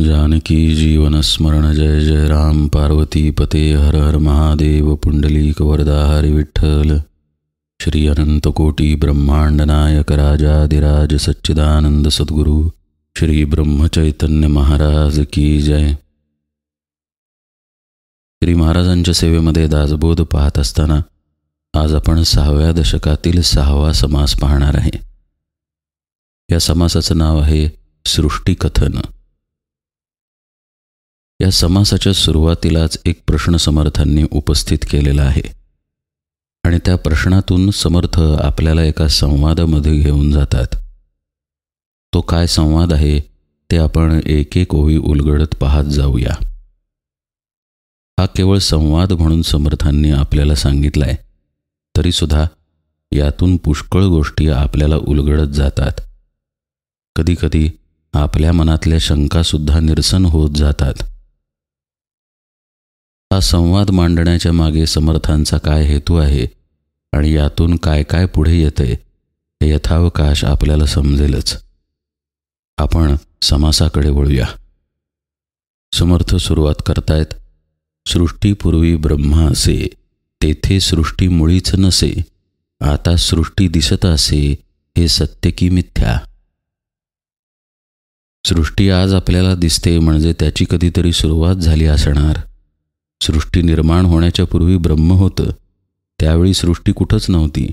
जानकी जीवन स्मरण जय जय राम पार्वती पते हर हर महादेव पुंडलीक वरदा हरि विठ्ठल। श्री अनंत कोटी ब्रह्मांड नायक राजाधिराज सच्चिदानंद सद्गुरु श्री ब्रह्म चैतन्य महाराज की जय। श्री महाराजांच्या सेवेमध्ये दासबोध पाहत असताना आज आपण 6व्या दशकातील 6वा समास पाहणार आहे। या समासाचं नाव आहे सृष्टिकथन। या समासाच्या सुरुवातीलाच एक प्रश्न समर्थांनी उपस्थित केलेला आहे आणि त्या प्रश्नातून समर्थ आपल्याला एका संवादामध्ये घेऊन जातात। तो काय संवाद आहे ते आपण एक एक ओळी उलगडत पाहत जाऊया। हा केवळ संवाद म्हणून समर्थांनी आपल्याला सांगितलाय, तरी सुद्धा यातून पुष्कळ गोष्टी आपल्याला उलगडत जातात। कधीकधी आपल्या मनातल्या शंका सुद्धा निरसन होत जातात। हा संवाद मांडण्याच्या मागे समर्थांचा काय हेतू आहे आणि यातून काय काय पुढे येते हे यथावकाश आपल्याला समजेलच। आपण समासाकडे वळूया। समर्थ सुरुवात करतायत, सृष्टीपूर्वी ब्रह्मा असे, तेथे सृष्टी मुळीच नसे, आता सृष्टी दिसत असे, हे सत्य की मिथ्या। सृष्टी आज आपल्याला दिसते म्हणजे त्याची कधीतरी सुरुवात झाली असणार। सृष्टी निर्माण होण्याच्या पूर्वी ब्रह्म होतं, त्यावेळी सृष्टी कुठंच नव्हती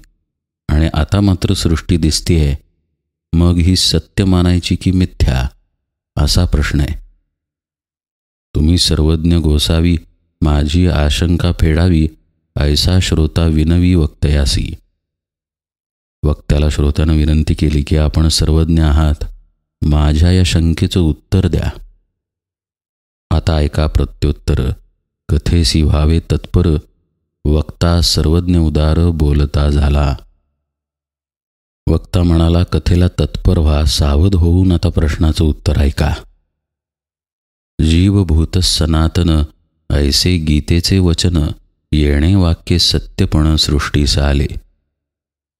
आणि आता मात्र सृष्टी दिसतेय। मग ही सत्य मानायची की मिथ्या, असा प्रश्न आहे। तुम्ही सर्वज्ञ गोसावी, माझी आशंका फेडावी, ऐसा श्रोता विनवी वक्तयासी। वक्त्याला श्रोत्यानं विनंती केली की आपण सर्वज्ञ आहात, माझ्या या शंकेचं उत्तर द्या। आता ऐका प्रत्युत्तर, कथेसी व्हावे तत्पर, वक्ता सर्वज्ञ उदार बोलता झाला। वक्ता म्हणाला, कथेला तत्पर व्हा, सावध होऊन आता प्रश्नाचं उत्तर ऐका। जीवभूत सनातन, ऐसे गीतेचे वचन, येणे वाक्ये सत्यपण सृष्टीस आले।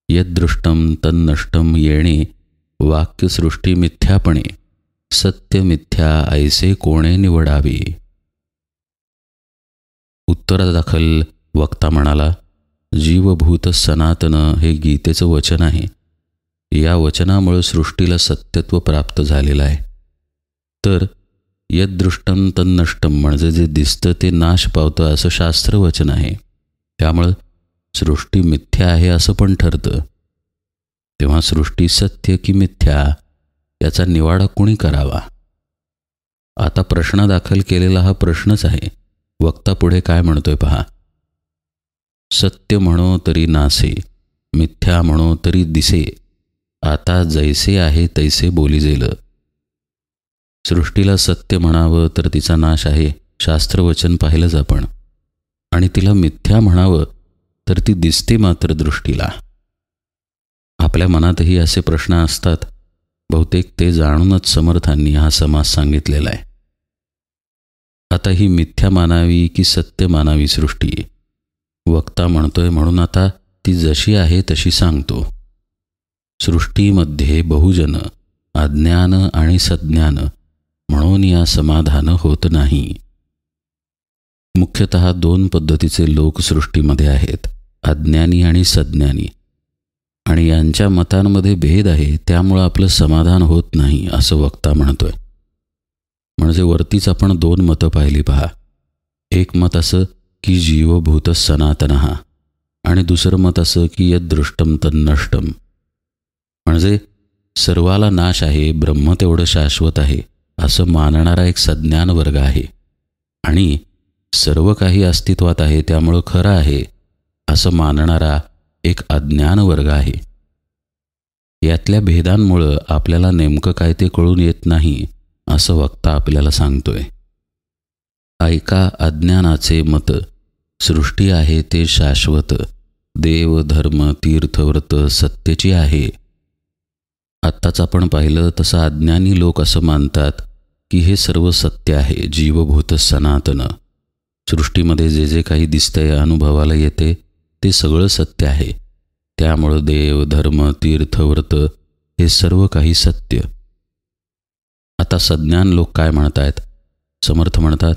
यदृष्टम तन्नष्टम येणे, वाक्य सृष्टी मिथ्यापणे, सत्य मिथ्या ऐसे कोणे निवडावे। उत्तरादाखल वक्ता म्हणाला, जीवभूत सनातन हे गीतेचं वचन आहे। या वचनामुळे सृष्टीला सत्यत्व प्राप्त झालेलं आहे। तर यदृष्टम तन्नष्टम म्हणजे जे दिसतं ते नाश पावतं असं शास्त्रवचन आहे। त्यामुळं सृष्टी मिथ्या आहे असं पण ठरतं। तेव्हा सृष्टी सत्य की मिथ्या याचा निवाडा कुणी करावा? आता प्रश्नादाखल केलेला हा प्रश्नच आहे। वक्ता पुढे काय म्हणतोय पहा, सत्य म्हणो तरी नासे, मिथ्या म्हणो तरी दिसे, आता जैसे आहे तैसे बोलीजेल। सृष्टीला सत्य म्हणावं तर तिचा नाश आहे, शास्त्रवचन पाहिलंच आपण, आणि तिला मिथ्या म्हणावं तर ती दिसते मात्र दृष्टीला। आपल्या मनातही असे प्रश्न असतात, बहुतेक ते जाणूनच समर्थांनी हा समास सांगितलेला आहे। आता ही मिथ्या मानावी की सत्य मानावी सृष्टी? वक्ता म्हणतोय म्हणून आता ती जशी आहे तशी सांगतो। सृष्टीमध्ये बहुजन, अज्ञान आणि सज्ञान म्हणून या समाधान होत नाही। मुख्यतः 2 पद्धतीचे लोक सृष्टीमध्ये आहेत, अज्ञानी आणि सज्ञानी, आणि यांच्या मतांमध्ये भेद आहे, त्यामुळं आपलं समाधान होत नाही असं वक्ता म्हणतोय। म्हणजे वरतीच आपण 2 मतं पाहिली पहा। एक मत असं की जीवभूत सनातनः आणि दुसरं मत असं की यदृष्टम तन्नष्टम, म्हणजे सर्वाला नाश आहे, ब्रह्म तेवढं शाश्वत आहे असं मानणारा एक सज्ञान वर्ग आहे, आणि सर्व काही अस्तित्वात आहे त्यामुळं खरं आहे असं मानणारा एक अज्ञान वर्ग आहे। यातल्या भेदांमुळं आपल्याला नेमकं काय ते कळून येत नाही असं वक्ता आपल्याला सांगतोय। ऐका अज्ञानाचे मत, सृष्टी आहे ते शाश्वत, देव धर्म तीर्थव्रत सत्यची आहे। आत्ताच आपण पाहिलं तसं अज्ञानी लोक असं मानतात की हे सर्व सत्य आहे, जीवभूत सनातन। सृष्टीमध्ये जे जे काही दिसतंय, अनुभवाला येते, ते सगळं सत्य आहे, त्यामुळं देव धर्म तीर्थव्रत हे सर्व काही सत्य। आता सज्ञान लोक काय म्हणतायत? समर्थ म्हणतात,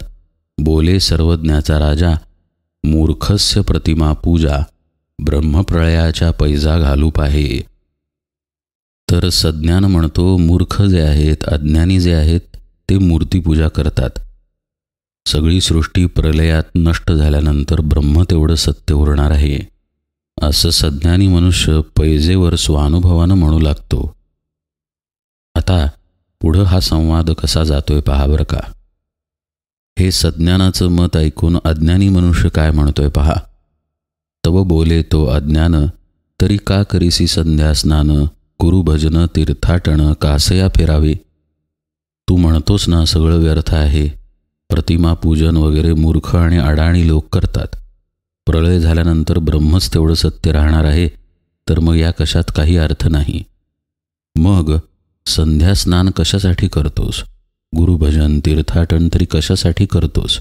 बोले सर्वज्ञाचा राजा, मूर्खस्य प्रतिमा पूजा, ब्रह्मप्रळयाच्या पैजा घालू पाहे. तर सज्ञान म्हणतो, मूर्ख जे आहेत, अज्ञानी जे आहेत, ते मूर्तीपूजा करतात. सगळी सृष्टी प्रलयात नष्ट झाल्यानंतर ब्रह्म तेवढं सत्य उरणार आहे, असं सज्ञानी मनुष्य पैजेवर स्वानुभवानं म्हणू लागतो. आता पुढं हा संवाद कसा जातोय पहा बरं का. हे सज्ञानाचं मत ऐकून अज्ञानी मनुष्य काय म्हणतोय पहा. तव बोले तो अज्ञान, तरी का करीसी संध्या स्नान, गुरुभजन तीर्थाटन कासया फिरावे. तू म्हणतोस ना सगळं व्यर्थ आहे, प्रतिमा पूजन वगैरे मूर्ख आणि अडाणी लोक करतात. प्रलय झाल्यानंतर ब्रह्मच तेवढं सत्य राहणार आहे, तर मग या कशात काही अर्थ नाही. मग संध्या स्नान कशासाठी करतोस, गुरुभजन तीर्थाटन तरी कशासाठी करतोस.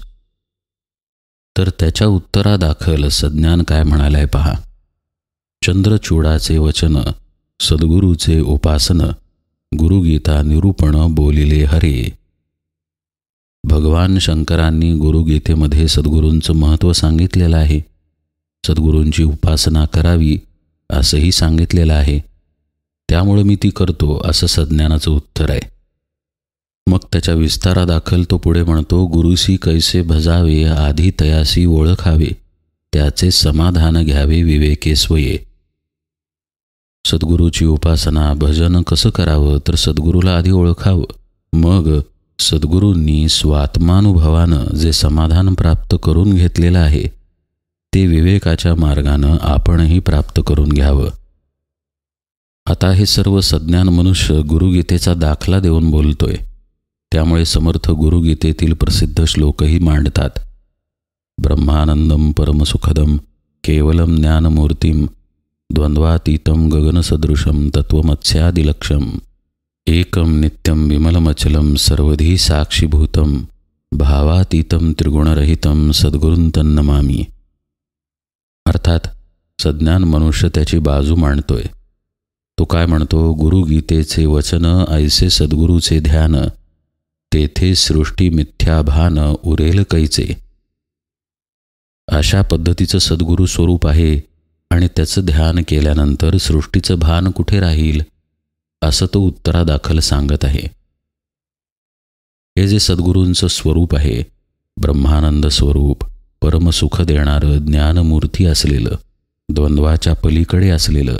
तर त्याच्या उत्तरादाखल सज्ञान काय म्हणालाय पहा. चंद्रचूडाचे वचन, सद्गुरूचे उपासन, गुरुगीता निरूपण बोलिले हरे. भगवान शंकरांनी गुरुगीतेमध्ये सद्गुरूंचं महत्त्व सांगितलेलं आहे. सद्गुरूंची उपासना करावी असंही सांगितलेलं आहे. त्यामुळे मी ती करतो, असं सज्ञानाचं उत्तर आहे. मग त्याच्या विस्तारादाखल तो पुढे म्हणतो, गुरुसी कैसे भजावे, आधी तयासी ओळखावे, त्याचे समाधान घ्यावे विवेके स्वये. सद्गुरूची उपासना भजन कसं करावं, तर सद्गुरूला आधी ओळखावं. मग सद्गुरूंनी स्वात्मानुभवानं जे समाधान प्राप्त करून घेतलेलं आहे, ते विवेकाच्या मार्गानं आपणही प्राप्त करून घ्यावं. आता हे सर्व सज्ञान मनुष्य गुरुगीतेचा दाखला देऊन बोलतोय. त्यामुळे समर्थ गुरुगीतेतील प्रसिद्ध श्लोकही मांडतात. ब्रह्मानंदम परमसुखदम केवलम ज्ञानमूर्तिम द्वंद्वातीतं गगनसदृशं तत्त्वमस्यादिलक्ष्यम् एकं नित्यं विमलमचलं सर्वधी साक्षीभूतं भावातीतं त्रिगुणरहितं सद्गुरुं तन्नमामि. अर्थात सज्ञान मनुष्य त्याची बाजू मांडतोय. तो काय म्हणतो, गुरुगीतेचे वचन ऐसे सद्गुरूचे ध्यान, तेथे सृष्टी मिथ्याभान उरेल कैचे. अशा पद्धतीचं सद्गुरू स्वरूप आहे आणि त्याचं ध्यान केल्यानंतर सृष्टीचं भान कुठे राहील, असं तो उत्तरादाखल सांगत आहे. हे जे सद्गुरूंचं स्वरूप आहे, ब्रह्मानंद स्वरूप, परमसुख देणारं ज्ञानमूर्ती असलेलं, द्वंद्वाच्या पलीकडे असलेलं,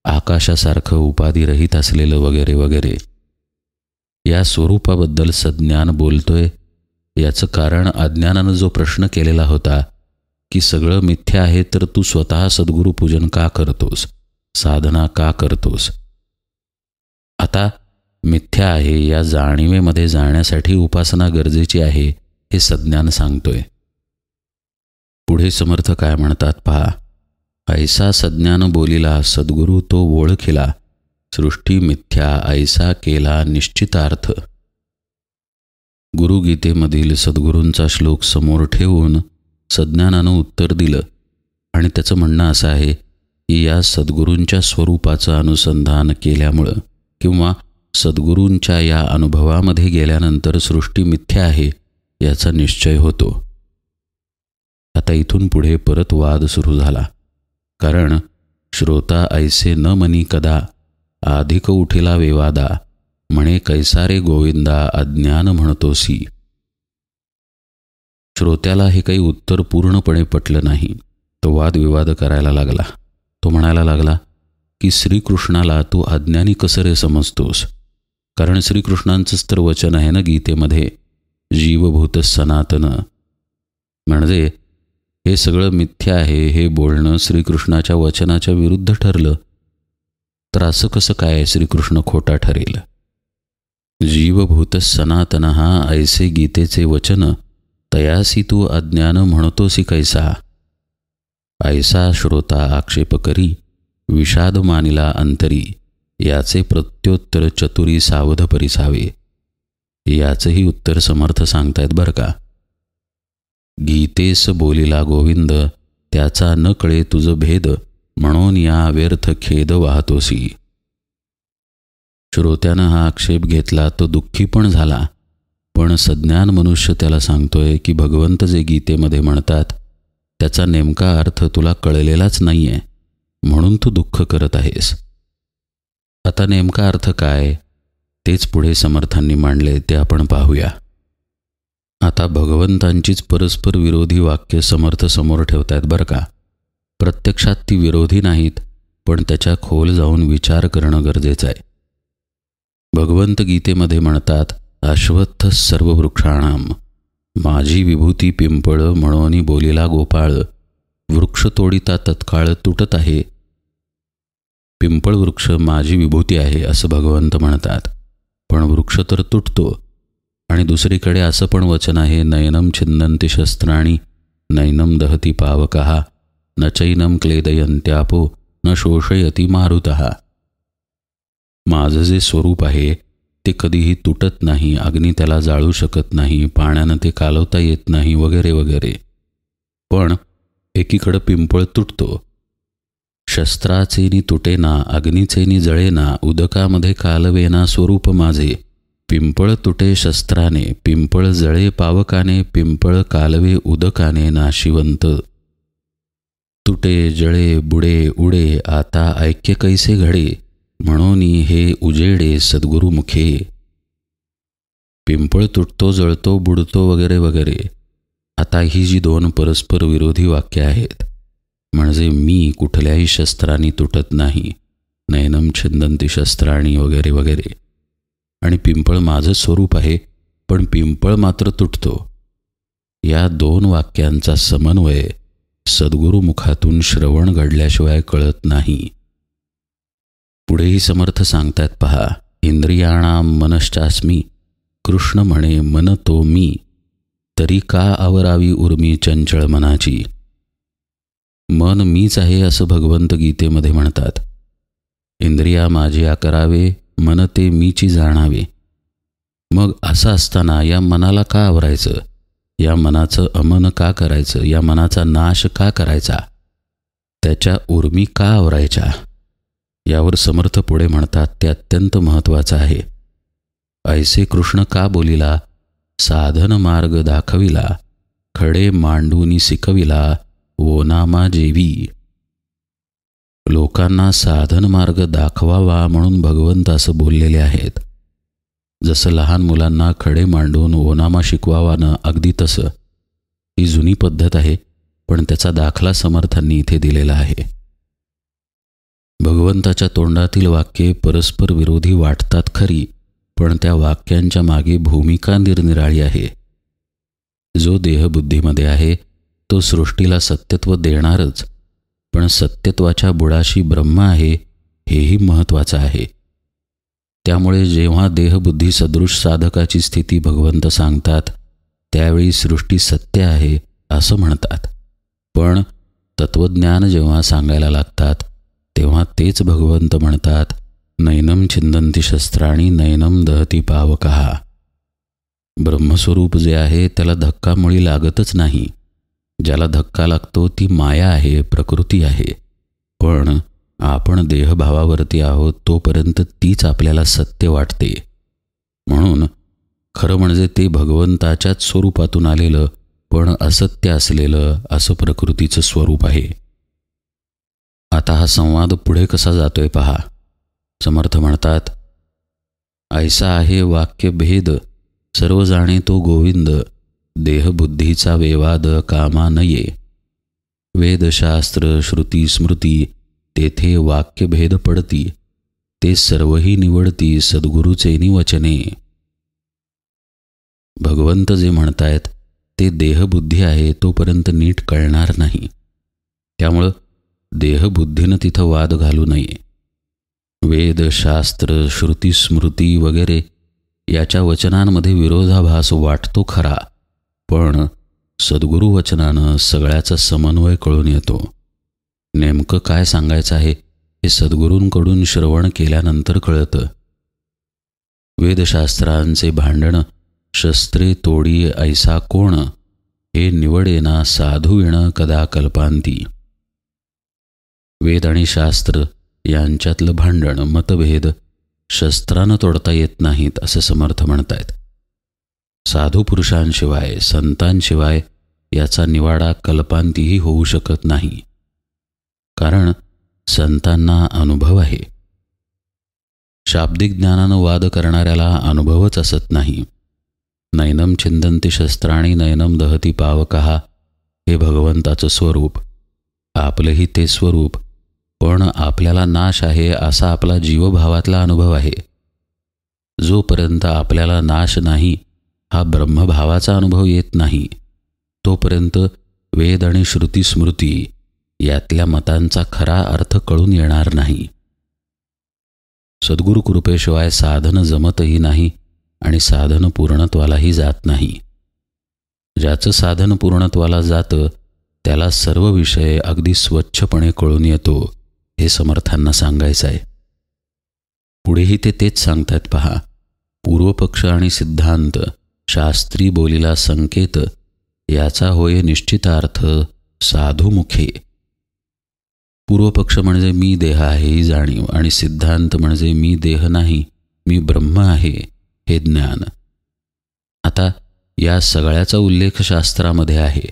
आकाशासारखं उपाधिरहित असलेलं वगैरे वगैरे, या स्वरूपाबद्दल सज्ञान बोलतोय. याचं कारण अज्ञानानं जो प्रश्न केलेला होता की सगळं मिथ्या आहे, तर तू स्वतः सद्गुरू पूजन का करतोस, साधना का करतोस. आता मिथ्या आहे या जाणीवेमध्ये जाण्यासाठी उपासना गरजेची आहे, हे सज्ञान सांगतोय. पुढे समर्थ काय म्हणतात पहा. ऐसा सज्ञान बोलिला सद्गुरू तो ओळखिला, सृष्टी मिथ्या ऐसा केला निश्चितार्थ. गुरुगीतेमधील सद्गुरूंचा श्लोक समोर ठेवून सज्ञानानं उत्तर दिलं आणि त्याचं म्हणणं असं आहे की या सद्गुरूंच्या स्वरूपाचं अनुसंधान केल्यामुळं किंवा सद्गुरूंच्या या अनुभवामध्ये गेल्यानंतर सृष्टी मिथ्या आहे याचा निश्चय होतो. आता इथून पुढे परत वाद सुरू झाला. कारण श्रोता ऐसे न मनी कदा, अधिक उठिला विवादा, म्हणे कैसारे गोविंदा अज्ञान म्हणतोसी. श्रोत्याला हे काही उत्तर पूर्णपणे पटलं नाही. तो वादविवाद करायला लागला. तो म्हणायला लागला की श्रीकृष्णाला तू अज्ञानी कसं रे समजतोस. कारण श्रीकृष्णांचंच तर वचन आहे ना गीतेमध्ये, जीवभूत सनातन. म्हणजे हे सगळं मिथ्या आहे हे बोलणं श्रीकृष्णाच्या वचनाच्या विरुद्ध ठरलं. तर असं कसं काय श्रीकृष्ण खोटा ठरेल. जीवभूत सनातन हा ऐसे गीतेचे वचन, तयासी तू अज्ञान म्हणतोसी कैसा. ऐसा श्रोता आक्षेप करी, विषाद मानिला अंतरी, याचे प्रत्युत्तर चतुरी सावध परिसावे. याचंही उत्तर समर्थ सांगतायत बरं का. गीतेस बोलिला गोविंद, त्याचा न कळे तुझ भेद, म्हणून या व्यर्थ खेद वाहतोसी. श्रोत्यानं हा आक्षेप घेतला तो दुःखी पण झाला, पण सज्ञान मनुष्य त्याला सांगतोय की भगवंत जे गीतेमध्ये म्हणतात त्याचा नेमका अर्थ तुला कळलेलाच नाही आहे, म्हणून तू दुःख करत आहेस. आता नेमका अर्थ काय तेच पुढे समर्थांनी मांडले ते आपण पाहूया. आता भगवंतांचीच परस्पर विरोधी वाक्य समर्थ समोर ठेवतायत बरं का. प्रत्यक्षात ती विरोधी नाहीत, पण त्याच्या खोल जाऊन विचार करणं गरजेचं आहे. भगवंत गीतेमध्ये म्हणतात, अश्वत्थ सर्व वृक्षाणाम माझी विभूती पिंपळ म्हणून बोलिला गोपाळ, वृक्ष तोडिता तत्काळ तुटत आहे. पिंपळ वृक्ष माझी विभूती आहे असं भगवंत म्हणतात, पण वृक्ष तर तुटतो. आणि दुसरीकडे असं पण वचन आहे, नयनम छिन्नन्ति शस्त्राणि नैनम दहती पावकः न चैनम क्लेदयन्त्यापो न शोषयती मारुतः. माझं जे स्वरूप आहे ते कधीही तुटत नाही, अग्नी त्याला जाळू शकत नाही, पाण्यानं ते कालवता येत नाही, वगैरे वगैरे. पण एकीकडं पिंपळ तुटतो. शस्त्राचेनी तुटेना अग्नीचेनी जळेना उदकामध्ये कालवेना स्वरूप माझे. पिंपळ तुटे शस्त्राने पिंपळ जळे पावकाने पिंपळ कालवे उदकाने नाशिवंत. तुटे जळे बुडे उडे आता ऐक्य कैसे घडे म्हणून हे उजेडे सद्गुरु मुखे. पिंपळ तुटतो जळतो बुडतो वगैरे वगैरे. आता ही जी दोन परस्पर विरोधी वाक्य आहेत, म्हणजे मी कुठल्याही शस्त्रांनी तुटत नाही, नयनम छिन्नन्ति शस्त्राणि वगैरे वगैरे, आणि पिंपळ माझं स्वरूप आहे पण पिंपळ मात्र तुटतो. या दोन वाक्यांचा समन्वय सद्गुरु मुखातून श्रवण घडल्याशिवाय कळत नाही. पुढेही समर्थ सांगतात पहा, इंद्रियाणाम मनश्चास्मी कृष्ण म्हणे मन तो मी, तरी का आवरावी उर्मी चंचळ मनाची. मन मीच आहे असं भगवंत गीतेमध्ये म्हणतात. इंद्रिया माझे करावे मन ते मीची जाणावे. मग असं असताना या मनाला का आवरायचं, या मनाचं अमन का करायचं, या मनाचा नाश का करायचा, त्याच्या उर्मी का आवरायच्या. यावर समर्थ पुढे म्हणतात ते अत्यंत महत्त्वाचं आहे. ऐसे कृष्ण का बोलिला साधन मार्ग दाखविला, खडे मांडूनी शिकविला ओनामा जेवी. लोकांना साधन मार्ग दाखवावा म्हणून भगवंत असं बोललेले आहेत. जसं लहान मुलांना खडे मांडून ओनामा शिकवावा ना, अगदी तसं. ही जुनी पद्धत आहे, पण त्याचा दाखला समर्थांनी इथे दिलेला आहे. भगवंताच्या तोंडातील वाक्ये परस्पर विरोधी वाटतात खरी, पण त्या वाक्यांच्या मागे भूमिका निरनिराळी आहे. जो देहबुद्धीमध्ये आहे तो सृष्टीला सत्यत्व देणारच, पण सत्यत्वाच्या बुडाशी ब्रह्म आहे हेही महत्त्वाचं आहे. त्यामुळे जेव्हा देहबुद्धी सदृश साधकाची स्थिती भगवंत सांगतात त्यावेळी सृष्टी सत्य आहे असं म्हणतात, पण तत्वज्ञान जेव्हा सांगायला लागतात तेव्हा तेच भगवंत म्हणतात, नैनम छिन्नन्ति शस्त्राणि नैनम दहती पावकः. ब्रह्मस्वरूप जे आहे त्याला धक्कामुळी लागतच नाही. ज्याला धक्का लागतो ती माया आहे, प्रकृती आहे. पण आपण देहभावावरती आहोत तोपर्यंत तीच आपल्याला सत्य वाटते. म्हणून खरं म्हणजे ते भगवंताच्याच स्वरूपातून आलेलं पण असत्य असलेलं असं प्रकृतीचं स्वरूप आहे. आता हा संवाद पुढे कसा जातोय पहा. समर्थ म्हणतात, ऐसा आहे वाक्य भेद सर्व जाणे तो गोविंद, देहबुद्धीचा वेवाद कामा नये. वेदशास्त्र श्रुती स्मृती तेथे वाक्यभेद पडती, ते सर्वही निवडती सद्गुरूचे निवचने. भगवंत जे म्हणतायत ते देहबुद्धी आहे तोपर्यंत नीट कळणार नाही. त्यामुळं देहबुद्धीनं तिथं वाद घालू नये. वेदशास्त्र श्रुती स्मृती वगैरे याच्या वचनांमध्ये विरोधाभास वाटतो खरा, पण सद्गुरू वचनानं सगळ्याचा समन्वय कळून येतो. नेमकं काय सांगायचं आहे हे सद्गुरूंकडून श्रवण केल्यानंतर कळतं. वेदशास्त्रांचे भांडण शस्त्रे तोडी ऐसा कोण, हे निवडेना साधुविण कदा कल्पांती. वेद आणि शास्त्र यांच्यातलं भांडण मतभेद शस्त्रानं तोडता येत नाहीत असे समर्थ म्हणतायत. साधू पुरुषांशिवाय, संतांशिवाय याचा निवाडा कल्पांतीही होऊ शकत नाही. कारण संतांना अनुभव आहे. शाब्दिक ज्ञानानं वाद करणाऱ्याला अनुभवच असत नाही. नैनम छिंदन्ति शस्त्राणि नैनम दहती पावकः हे भगवंताचं स्वरूप, आपलंही ते स्वरूप, पण आपल्याला नाश आहे असा आपला जीवभावातला अनुभव आहे. जोपर्यंत आपल्याला नाश नाही हा ब्रह्मभावाचा अनुभव येत नाही, तोपर्यंत वेद आणि श्रुती स्मृती यातल्या मतांचा खरा अर्थ कळून येणार नाही. सद्गुरु कृपेशिवाय साधन जमतही नाही आणि साधन पूर्णत्वालाही जात नाही. ज्याचं साधन पूर्णत्वाला जातं त्याला सर्व विषय अगदी स्वच्छपणे कळून येतो, हे समर्थांना सांगायचं आहे. पुढेही ते तेच सांगतात पहा. पूर्वपक्ष आणि सिद्धांत, शास्त्री बोलीला संकेत, याचा होय निश्चितार्थ साधुमुखे. पूर्वपक्ष म्हणजे मी देह आहे ही जाणीव, आणि सिद्धांत म्हणजे मी देह नाही, मी ब्रह्म आहे हे ज्ञान. आता या सगळ्याचा उल्लेख शास्त्रामध्ये आहे,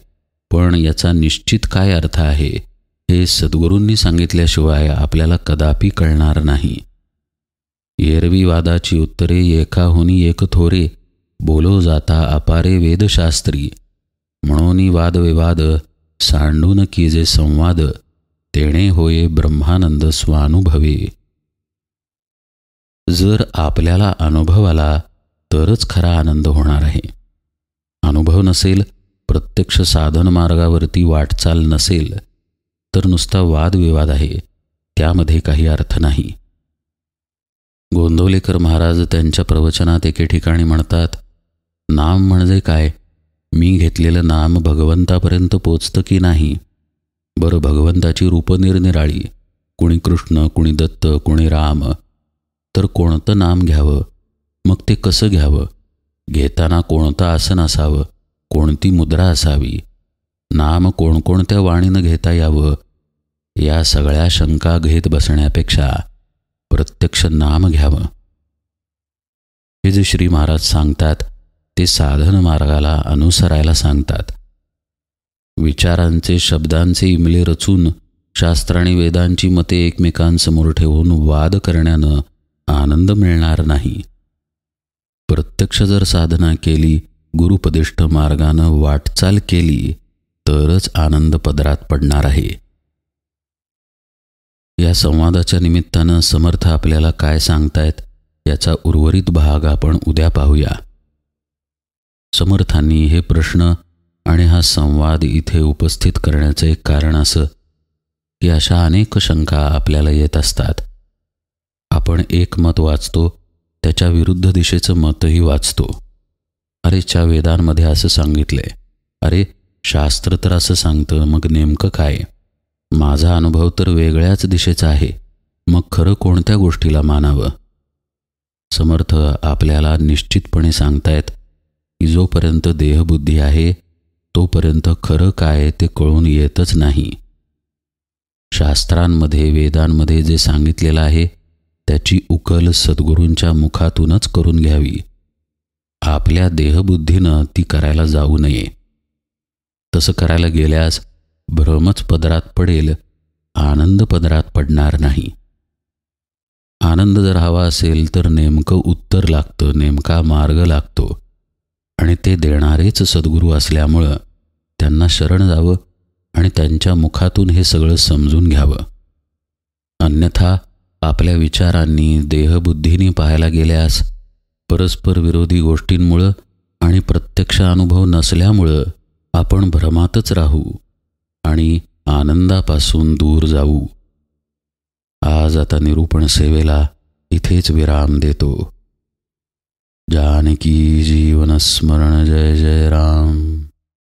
पण याचा निश्चित काय अर्थ आहे हे सद्गुरूंनी सांगितल्याशिवाय आपल्याला कदापि कळणार नाही. एरवी वादाची उत्तरे एकाहुनी एक थोरे, बोलो जाता अपारे वेदशास्त्री. म्हणून वादविवाद सांडून कीजे संवाद, तेणे होये ब्रह्मानंद स्वानुभवे. जर आपल्याला अनुभव आला तरच खरा आनंद होणार आहे. अनुभव नसेल, प्रत्यक्ष साधन मार्गावरती वाटचाल नसेल, तर नुसता वादविवाद आहे, त्यामध्ये काही अर्थ नाही. गोंदवलेकर महाराज त्यांच्या प्रवचनात एके ठिकाणी म्हणतात, नाम म्हणजे काय? मी घेतलेलं नाम भगवंतापर्यंत पोचतं की नाही? बरं, भगवंताची रूपं निरनिराळी, कुणी कृष्ण, कुणी दत्त, कुणी राम. तर कोणतं नाम घ्यावं? मग ते कसं घ्यावं? घेताना कोणतं आसन असावं? कोणती मुद्रा असावी? नाम कोणकोणत्या वाणीनं घेता यावं? या सगळ्या शंका घेत बसण्यापेक्षा प्रत्यक्ष नाम घ्यावं. हे जे श्री महाराज सांगतात ते साधन मार्गाला अनुसरायला सांगतात. विचारांचे, शब्दांचे इमले रचून शास्त्र आणि वेदांची मते एकमेकांसमोर ठेवून वाद करण्यानं आनंद मिळणार नाही. प्रत्यक्ष जर साधना केली, गुरुपदिष्ट मार्गानं वाटचाल केली, तरच आनंद पदरात पडणार आहे. या संवादाच्या निमित्तानं समर्थ आपल्याला काय सांगतायत याचा उर्वरित भाग आपण उद्या पाहूया. समर्थांनी हे प्रश्न आणि हा संवाद इथे उपस्थित करण्याचं एक कारण असं की अशा अनेक शंका आपल्याला येत असतात. आपण एक मत वाचतो, त्याच्या विरुद्ध दिशेचं मतही वाचतो. अरे, च्या वेदांमध्ये असं सांगितलंय, अरे शास्त्र तर असं सांगतं, मग नेमकं काय? माझा अनुभव तर वेगळ्याच दिशेचा आहे, मग खरं कोणत्या गोष्टीला मानावं? समर्थ आपल्याला निश्चितपणे सांगतायत की जोपर्यंत देहबुद्धी आहे तोपर्यंत खरं काय ते कळून येतच नाही. शास्त्रांमध्ये, वेदांमध्ये जे सांगितलेलं आहे त्याची उकल सद्गुरूंच्या मुखातूनच करून घ्यावी. आपल्या देहबुद्धीनं ती करायला जाऊ नये. तसं करायला गेल्यास भ्रमच पदरात पडेल, आनंद पदरात पडणार नाही. आनंद जर हवा असेल तर नेमकं उत्तर लागतं, नेमका मार्ग लागतो, आणि ते देणारेच सद्गुरू असल्यामुळं त्यांना शरण जावं आणि त्यांच्या मुखातून हे सगळं समजून घ्यावं. अन्यथा आपल्या विचारांनी, देहबुद्धीने पाहायला गेल्यास परस्पर विरोधी गोष्टींमुळं आणि प्रत्यक्ष अनुभव नसल्यामुळं आपण भ्रमातच राहू आणि आनंदापासून दूर जाऊ. आज आता निरूपण सेवेला इथेच विराम देतो. जानकी जीवन स्मरण. जय जय राम.